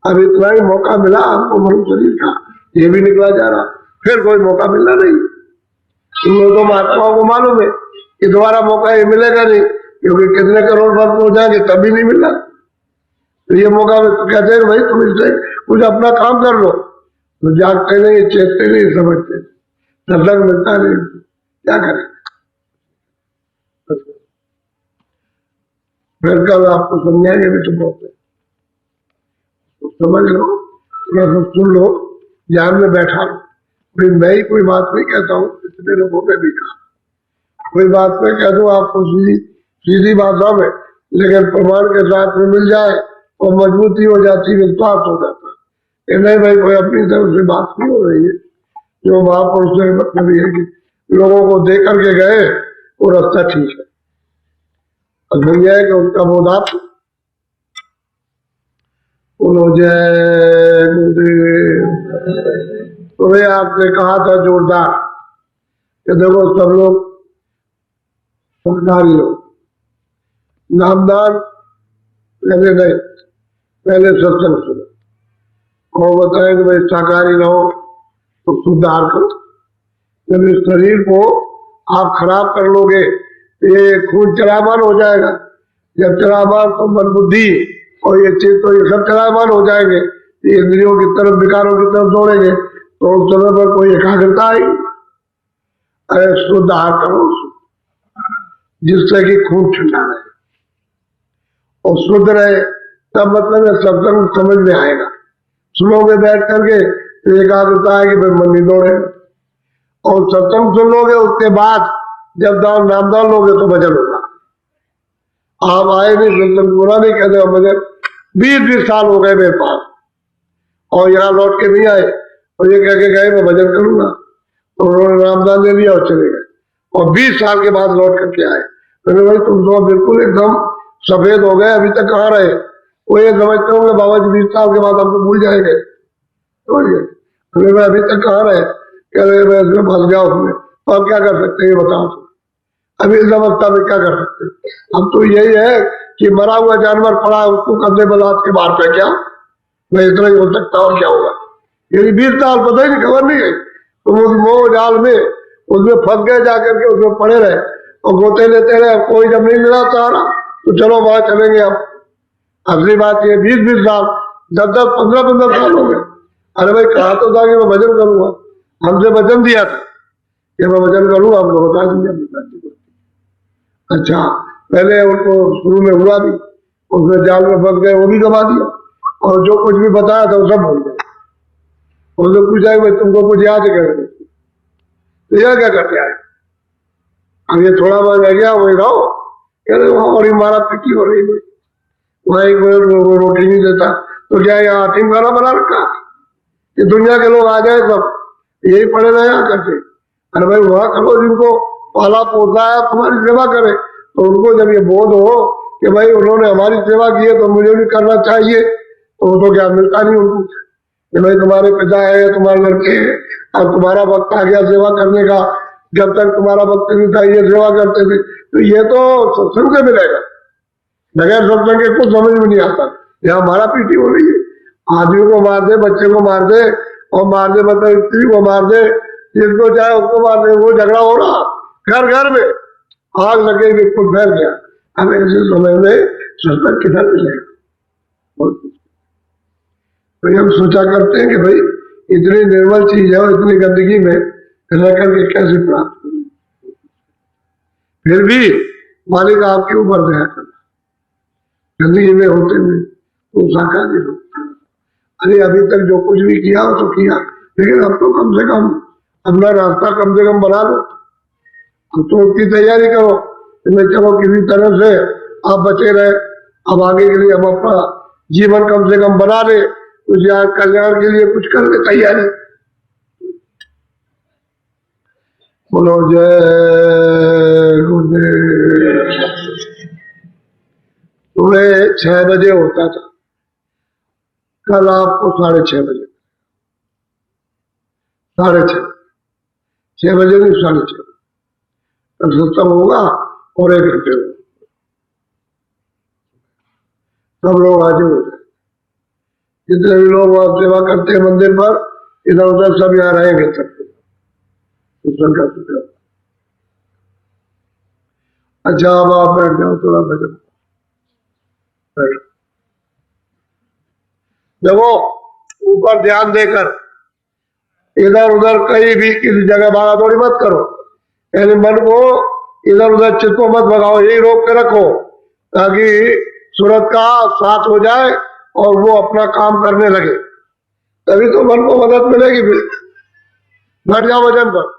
अब इतना ही मौका मिला आपको मनुष्य शरीर का, ये भी निकला जा रहा, फिर कोई मौका मिलना नहीं। इन लोगों महात्माओं को मालूम है कि दोबारा मौका ये मिलेगा नहीं, क्योंकि कितने करोड़ वर्ष हो जाएंगे तब भी नहीं मिलना। तो ये मौका में तो कहते हैं भाई तुम इससे कुछ अपना काम कर लो, तो जागते नहीं, चेतते नहीं, समझते, सत्संग मिलता नहीं, क्या करें? फिर कल आपको समझाएंगे भी तो बहुत है, तो समझ लो, थोड़ा सा सुन लो, ध्यान में बैठा लो। भाई मैं ही कोई बात नहीं कहता हूँ, इतने लोगों ने भी कहा, कोई बात नहीं कह दो आपको सीधी सीधी भाषा में, लेकिन प्रमाण के साथ में मिल जाए और मजबूती हो जाती है, विश्वास हो जाता है। ये नहीं भाई कोई अपनी तरफ से बात नहीं हो रही है, जो महापुरुष से मतलब ये कि लोगों को दे करके गए वो रास्ता ठीक है। अब भैया है कि उनका बोधाप बोलो जय गुरुदेव। तो भाई आपने कहा था जोरदार कि देखो सब लोग सरकारी लोग नामदान पहले नहीं, पहले सत्संग सुनो और बताए कि भाई शाकाहारी रहो तो सुधार करो। जब इस शरीर को आप खराब कर लोगे ये खून चलायमान हो जाएगा, जब चलायमान तो मन बुद्धि और ये चीज तो ये सब चलायमान हो जाएंगे, ये इंद्रियों की तरफ विकारों की तरफ दौड़ेंगे, तो उस समय पर कोई एकाग्रता आई। अरे शुद्ध आहार करो जिससे कि खून ठंडा रहे और शुद्ध रहे, तब मतलब सत्संग समझ में आएगा। सुनोगे बैठ करके तो एकाग्रता है कि फिर मन नहीं दौड़ेगा, और सत्संग सुन लोगे उसके बाद जब नामदान लोगे तो भजन होगा। आप आए भी सत्संग पूरा नहीं कहते, भजन 20-20 साल हो गए मेरे पास और यहाँ लौट के नहीं आए और ये कह के गए मैं भजन करूंगा, तो उन्होंने नामदान ले लिया और चले गए और 20 साल के बाद लौट करके आए। मैंने भाई तुम तो बिल्कुल एकदम सफेद हो गए, अभी तक कहाँ रहे? वो ये समझते होंगे बाबा जी 20 साल के बाद हमको भूल जाएंगे, मैं अभी तक कहाँ रहे? कह रहे मैं इसमें फंस गया उसमें, तो अब क्या कर सकते हैं बताओ? अभी इस अवस्था में क्या कर सकते? अब तो यही है कि मरा हुआ जानवर पड़ा है उसको कंधे बलात के बाहर पे, क्या मैं इतना ही हो सकता और क्या होगा? यदि 20 साल पता ही नहीं, खबर नहीं है, तो उस मोह जाल में उसमें फंस गए, जाकर के उसमें पड़े रहे और गोते लेते रहे। कोई जब नहीं मिला सहारा तो चलो वहां चलेंगे। अब असली बात ये 20-20 साल 10-10 15-15 साल हो गए। अरे भाई कहा तो था कि मैं भजन करूंगा, हमसे वचन दिया था कि मैं भजन करूंगा, हमको बता दीजिए। अच्छा पहले उनको शुरू में हुआ भी, उसमें जाल में फंस गए, वो भी गवा दिया और जो कुछ भी बताया था वो सब भूल गए। उनसे पूछा कि भाई तुमको कुछ याद है क्या? तो यह क्या करते आए? अब ये थोड़ा बहुत रह गया वही रहो, कह रहे वहां बड़ी मारा पिटी हो रही है, वहां एक रोटी नहीं देता, तो क्या यहाँ हाथी खाना बना रखा? ये दुनिया के लोग आ जाए सब यही पड़े रहे आकर के। अरे भाई वहां करो जिनको पाला पोसा है तुम्हारी सेवा करे, तो उनको जब ये बोध हो कि भाई उन्होंने हमारी सेवा की है तो मुझे भी करना चाहिए, तो वो तो क्या मिलता नहीं उनको कि भाई तुम्हारे पिता है, तुम्हारे लड़के हैं, अब तुम्हारा वक्त आ गया सेवा करने का, जब तक तुम्हारा वक्त नहीं था ये सेवा करते थे। तो ये तो सत्संग से मिलेगा, बगैर सत्संग के कुछ समझ में नहीं आता। यहाँ हमारा पीटी हो रही है, आदमी को मार दे, बच्चे को मार दे, और मार दे मतलब स्त्री को मार दे, जिसको चाहे उसको मार दे, वो झगड़ा हो रहा घर घर में, आग लगेगी कुछ फैल गया। अब ऐसे समय में सत्संग किधर मिलेगा? तो हम सोचा करते हैं कि भाई इतनी निर्मल चीज है और इतनी गंदगी में रह करके कैसे प्राप्त करें? फिर भी मालिक आपके ऊपर दया करना, गंदगी में होते हुए तो साकार हो। अरे अभी तक जो कुछ भी किया हो तो किया, लेकिन अब तो कम से कम अपना रास्ता कम से कम बना लो, तो उसकी तैयारी करो कि चलो किसी तरह से आप बचे रहे। अब आगे के लिए हम अपना जीवन कम से कम बना ले, कुछ कल्याण के लिए कुछ कर ले तैयारी। बोलो जय गुरुदेव। सुबह 6 बजे होता था, कल आपको 6:30 बजे, 6:30 बजे नहीं 6:30 तब सत्संग होगा और 1 घंटे होगा, सब लोग हाजिर हो जाए। जितने भी लोग वहां सेवा करते हैं मंदिर पर, इधर उधर सब यहाँ रहेंगे सब सत्संग का सूत्र। अच्छा अब आप बैठ जाओ, थोड़ा भजन देखो, ऊपर ध्यान देकर इधर उधर कहीं भी किसी जगह भागा दौड़ी मत करो, यानी मन को इधर उधर चित्त को मत भगाओ, यही रोक के रखो। ताकि सूरत का साथ हो जाए और वो अपना काम करने लगे, तभी तो मन को मदद मिलेगी। फिर बैठ जाओ वजन पर।